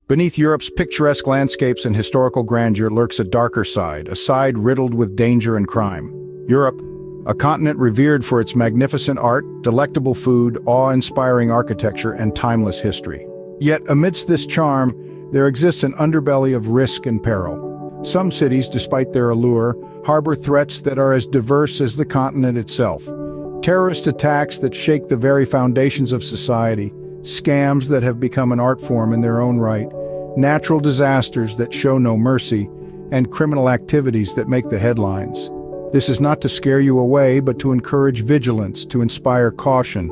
Beneath Europe's picturesque landscapes and historical grandeur lurks a darker side, a side riddled with danger and crime. Europe, a continent revered for its magnificent art, delectable food, awe-inspiring architecture, and timeless history. Yet amidst this charm, there exists an underbelly of risk and peril. Some cities, despite their allure, harbor threats that are as diverse as the continent itself. Terrorist attacks that shake the very foundations of society, scams that have become an art form in their own right, natural disasters that show no mercy, and criminal activities that make the headlines. This is not to scare you away, but to encourage vigilance, to inspire caution,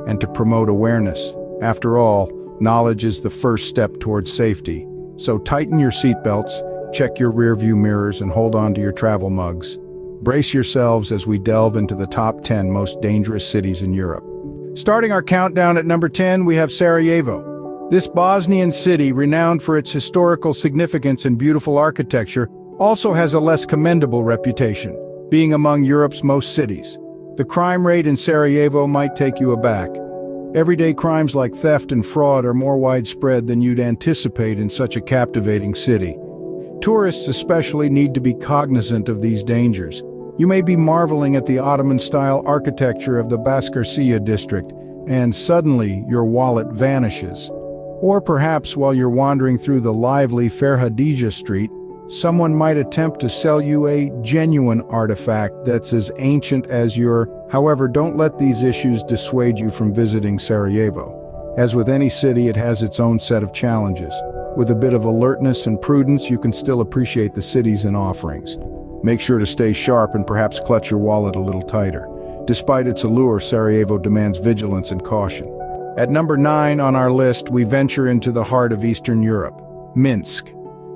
and to promote awareness. After all, knowledge is the first step towards safety. So tighten your seatbelts, check your rearview mirrors, and hold on to your travel mugs. Brace yourselves as we delve into the top 10 most dangerous cities in Europe. Starting our countdown at number 10, we have Sarajevo. This Bosnian city, renowned for its historical significance and beautiful architecture, also has a less commendable reputation, being among Europe's most cities. The crime rate in Sarajevo might take you aback. Everyday crimes like theft and fraud are more widespread than you'd anticipate in such a captivating city. Tourists especially need to be cognizant of these dangers. You may be marveling at the Ottoman-style architecture of the Podgorica district, and suddenly your wallet vanishes. Or perhaps while you're wandering through the lively Ferhadija Street, someone might attempt to sell you a genuine artifact that's as ancient as your. However, don't let these issues dissuade you from visiting Sarajevo. As with any city, it has its own set of challenges. With a bit of alertness and prudence, you can still appreciate the cities and offerings. Make sure to stay sharp and perhaps clutch your wallet a little tighter. Despite its allure, Sarajevo demands vigilance and caution. At number 9 on our list, we venture into the heart of Eastern Europe, Minsk.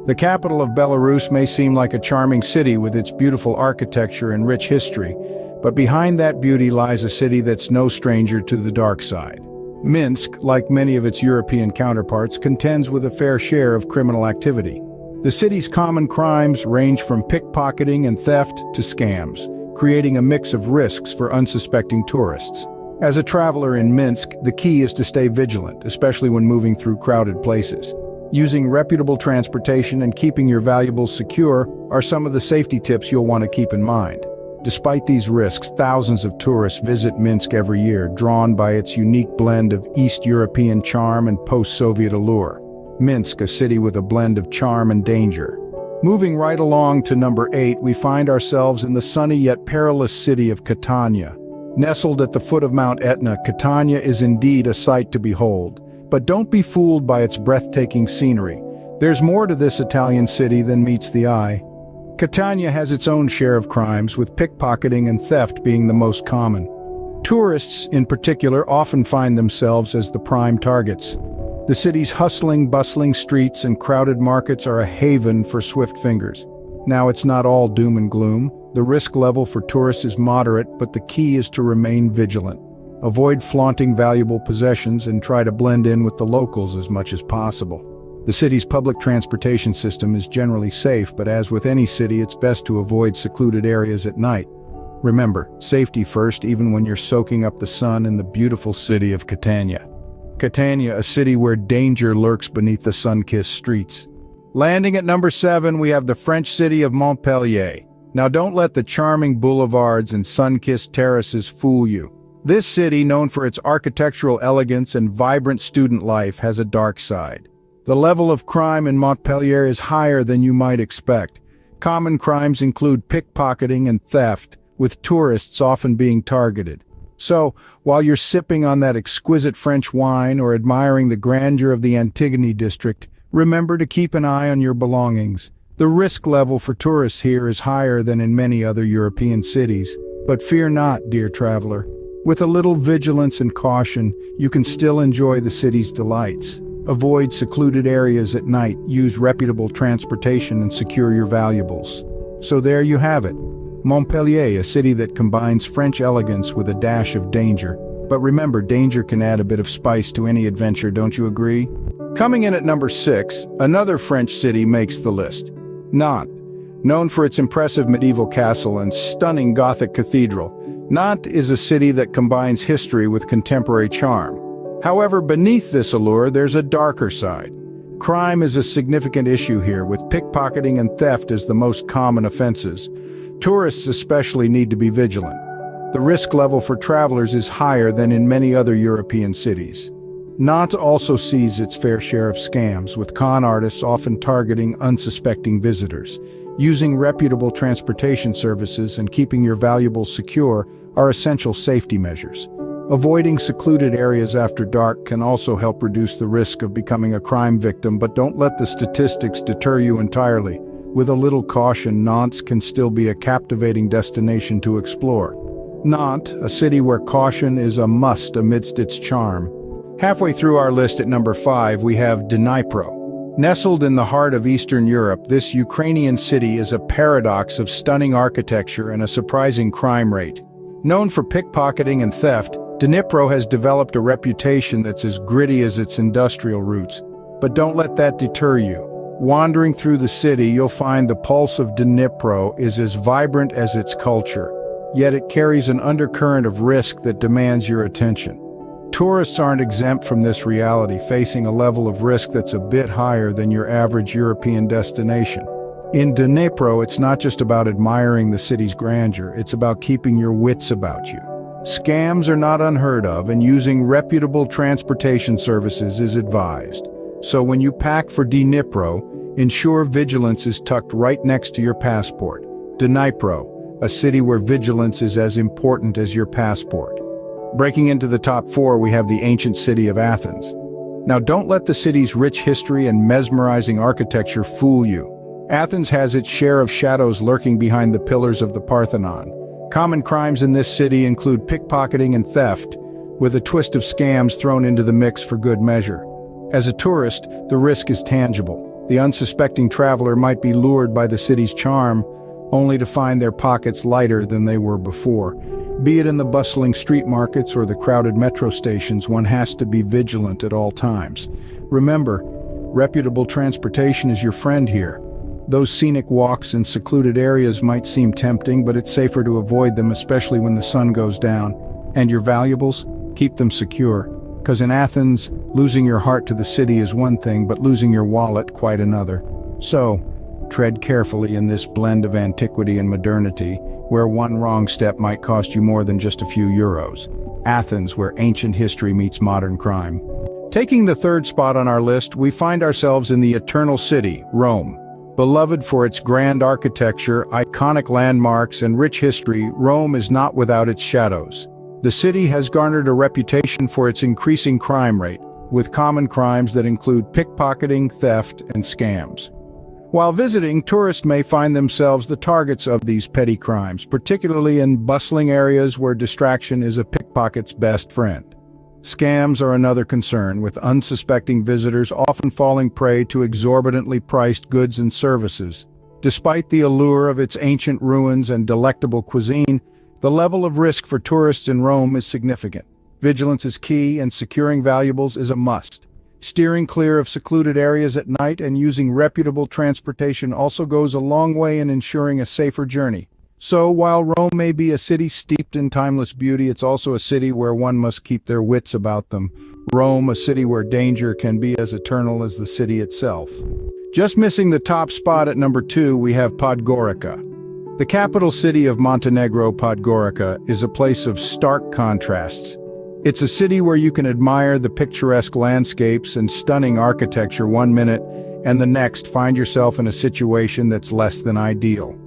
The capital of Belarus may seem like a charming city with its beautiful architecture and rich history, but behind that beauty lies a city that's no stranger to the dark side. Minsk, like many of its European counterparts, contends with a fair share of criminal activity. The city's common crimes range from pickpocketing and theft to scams, creating a mix of risks for unsuspecting tourists. As a traveler in Minsk, the key is to stay vigilant, especially when moving through crowded places. Using reputable transportation and keeping your valuables secure are some of the safety tips you'll want to keep in mind. Despite these risks, thousands of tourists visit Minsk every year, drawn by its unique blend of East European charm and post-Soviet allure. Minsk, a city with a blend of charm and danger. Moving right along to number 8, we find ourselves in the sunny yet perilous city of Catania. Nestled at the foot of Mount Etna, Catania is indeed a sight to behold. But don't be fooled by its breathtaking scenery. There's more to this Italian city than meets the eye. Catania has its own share of crimes, with pickpocketing and theft being the most common. Tourists, in particular, often find themselves as the prime targets. The city's hustling, bustling streets and crowded markets are a haven for swift fingers. Now, it's not all doom and gloom. The risk level for tourists is moderate, but the key is to remain vigilant. Avoid flaunting valuable possessions and try to blend in with the locals as much as possible. The city's public transportation system is generally safe, but as with any city, it's best to avoid secluded areas at night. Remember, safety first, even when you're soaking up the sun in the beautiful city of Catania. Catania, a city where danger lurks beneath the sun-kissed streets. Landing at number 7, we have the French city of Montpellier. Now don't let the charming boulevards and sun-kissed terraces fool you. This city, known for its architectural elegance and vibrant student life, has a dark side. The level of crime in Montpellier is higher than you might expect. Common crimes include pickpocketing and theft, with tourists often being targeted. So, while you're sipping on that exquisite French wine or admiring the grandeur of the Antigone district, remember to keep an eye on your belongings. The risk level for tourists here is higher than in many other European cities. But fear not, dear traveler. With a little vigilance and caution, you can still enjoy the city's delights. Avoid secluded areas at night, use reputable transportation, and secure your valuables. So there you have it. Montpellier, a city that combines French elegance with a dash of danger. But remember, danger can add a bit of spice to any adventure, don't you agree? Coming in at number 6, another French city makes the list. Nantes. Known for its impressive medieval castle and stunning Gothic cathedral, Nantes is a city that combines history with contemporary charm. However, beneath this allure, there's a darker side. Crime is a significant issue here, with pickpocketing and theft as the most common offenses. Tourists especially need to be vigilant. The risk level for travelers is higher than in many other European cities. Nantes also sees its fair share of scams, with con artists often targeting unsuspecting visitors. Using reputable transportation services and keeping your valuables secure are essential safety measures. Avoiding secluded areas after dark can also help reduce the risk of becoming a crime victim, but don't let the statistics deter you entirely. With a little caution, Nantes can still be a captivating destination to explore. Nantes, a city where caution is a must amidst its charm. Halfway through our list at number 5, we have Dnipro. Nestled in the heart of Eastern Europe, this Ukrainian city is a paradox of stunning architecture and a surprising crime rate. Known for pickpocketing and theft, Dnipro has developed a reputation that's as gritty as its industrial roots. But don't let that deter you. Wandering through the city, you'll find the pulse of Dnipro is as vibrant as its culture, yet it carries an undercurrent of risk that demands your attention. Tourists aren't exempt from this reality, facing a level of risk that's a bit higher than your average European destination. In Dnipro, it's not just about admiring the city's grandeur, it's about keeping your wits about you. Scams are not unheard of, and using reputable transportation services is advised. So when you pack for Dnipro, ensure vigilance is tucked right next to your passport. Dnipro, a city where vigilance is as important as your passport. Breaking into the top 4, we have the ancient city of Athens. Now don't let the city's rich history and mesmerizing architecture fool you. Athens has its share of shadows lurking behind the pillars of the Parthenon. Common crimes in this city include pickpocketing and theft, with a twist of scams thrown into the mix for good measure. As a tourist, the risk is tangible. The unsuspecting traveler might be lured by the city's charm, only to find their pockets lighter than they were before. Be it in the bustling street markets or the crowded metro stations, one has to be vigilant at all times. Remember, reputable transportation is your friend here. Those scenic walks in secluded areas might seem tempting, but it's safer to avoid them, especially when the sun goes down. And your valuables? Keep them secure. Because in Athens, losing your heart to the city is one thing, but losing your wallet quite another. So, tread carefully in this blend of antiquity and modernity, where one wrong step might cost you more than just a few euros. Athens, where ancient history meets modern crime. Taking the 3rd spot on our list, we find ourselves in the Eternal City, Rome. Beloved for its grand architecture, iconic landmarks, and rich history, Rome is not without its shadows. The city has garnered a reputation for its increasing crime rate, with common crimes that include pickpocketing, theft, and scams. While visiting, tourists may find themselves the targets of these petty crimes, particularly in bustling areas where distraction is a pickpocket's best friend. Scams are another concern, with unsuspecting visitors often falling prey to exorbitantly priced goods and services. Despite the allure of its ancient ruins and delectable cuisine, the level of risk for tourists in Rome is significant. Vigilance is key, and securing valuables is a must. Steering clear of secluded areas at night and using reputable transportation also goes a long way in ensuring a safer journey. So, while Rome may be a city steeped in timeless beauty, it's also a city where one must keep their wits about them. Rome, a city where danger can be as eternal as the city itself. Just missing the top spot at number 2, we have Podgorica. The capital city of Montenegro, Podgorica, is a place of stark contrasts. It's a city where you can admire the picturesque landscapes and stunning architecture one minute, and the next find yourself in a situation that's less than ideal.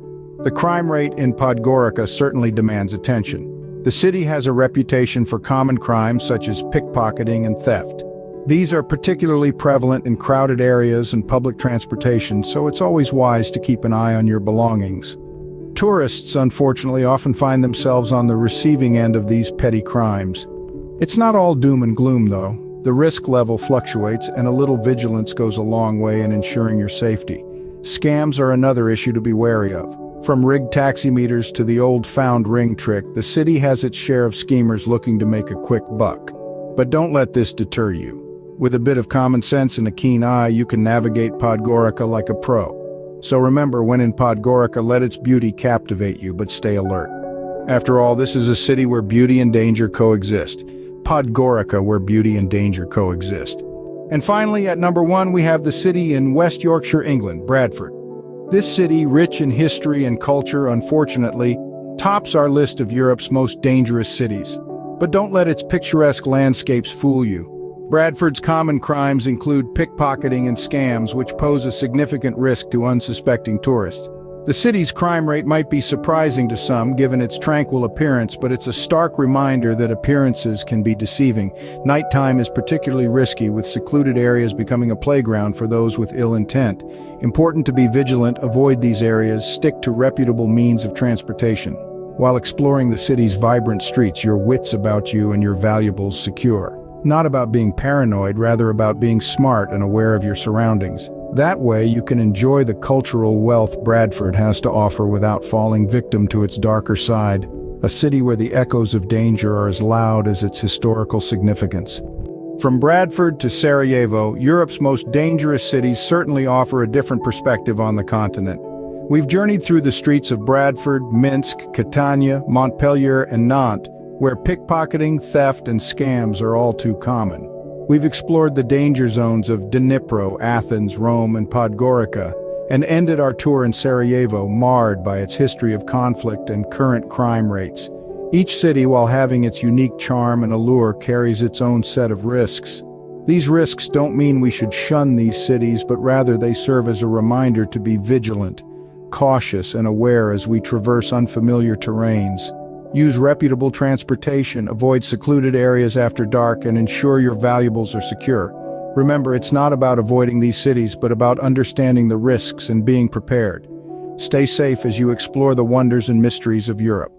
The crime rate in Podgorica certainly demands attention. The city has a reputation for common crimes such as pickpocketing and theft. These are particularly prevalent in crowded areas and public transportation, so it's always wise to keep an eye on your belongings. Tourists, unfortunately, often find themselves on the receiving end of these petty crimes. It's not all doom and gloom, though. The risk level fluctuates, and a little vigilance goes a long way in ensuring your safety. Scams are another issue to be wary of. From rigged taximeters to the old found ring trick, the city has its share of schemers looking to make a quick buck. But don't let this deter you. With a bit of common sense and a keen eye, you can navigate Podgorica like a pro. So remember, when in Podgorica, let its beauty captivate you, but stay alert. After all, this is a city where beauty and danger coexist. Podgorica, where beauty and danger coexist. And finally, at number 1, we have the city in West Yorkshire, England, Bradford. This city, rich in history and culture, unfortunately, tops our list of Europe's most dangerous cities. But don't let its picturesque landscapes fool you. Bradford's common crimes include pickpocketing and scams, which pose a significant risk to unsuspecting tourists. The city's crime rate might be surprising to some, given its tranquil appearance, but it's a stark reminder that appearances can be deceiving. Nighttime is particularly risky, with secluded areas becoming a playground for those with ill intent. Important to be vigilant, avoid these areas, stick to reputable means of transportation. While exploring the city's vibrant streets, your wits about you and your valuables secure. Not about being paranoid, rather about being smart and aware of your surroundings. That way, you can enjoy the cultural wealth Bradford has to offer without falling victim to its darker side, a city where the echoes of danger are as loud as its historical significance. From Bradford to Sarajevo, Europe's most dangerous cities certainly offer a different perspective on the continent. We've journeyed through the streets of Bradford, Minsk, Catania, Montpellier, and Nantes, where pickpocketing, theft, and scams are all too common. We've explored the danger zones of Dnipro, Athens, Rome, and Podgorica, and ended our tour in Sarajevo, marred by its history of conflict and current crime rates. Each city, while having its unique charm and allure, carries its own set of risks. These risks don't mean we should shun these cities, but rather they serve as a reminder to be vigilant, cautious, and aware as we traverse unfamiliar terrains. Use reputable transportation, avoid secluded areas after dark, and ensure your valuables are secure. Remember, it's not about avoiding these cities, but about understanding the risks and being prepared. Stay safe as you explore the wonders and mysteries of Europe.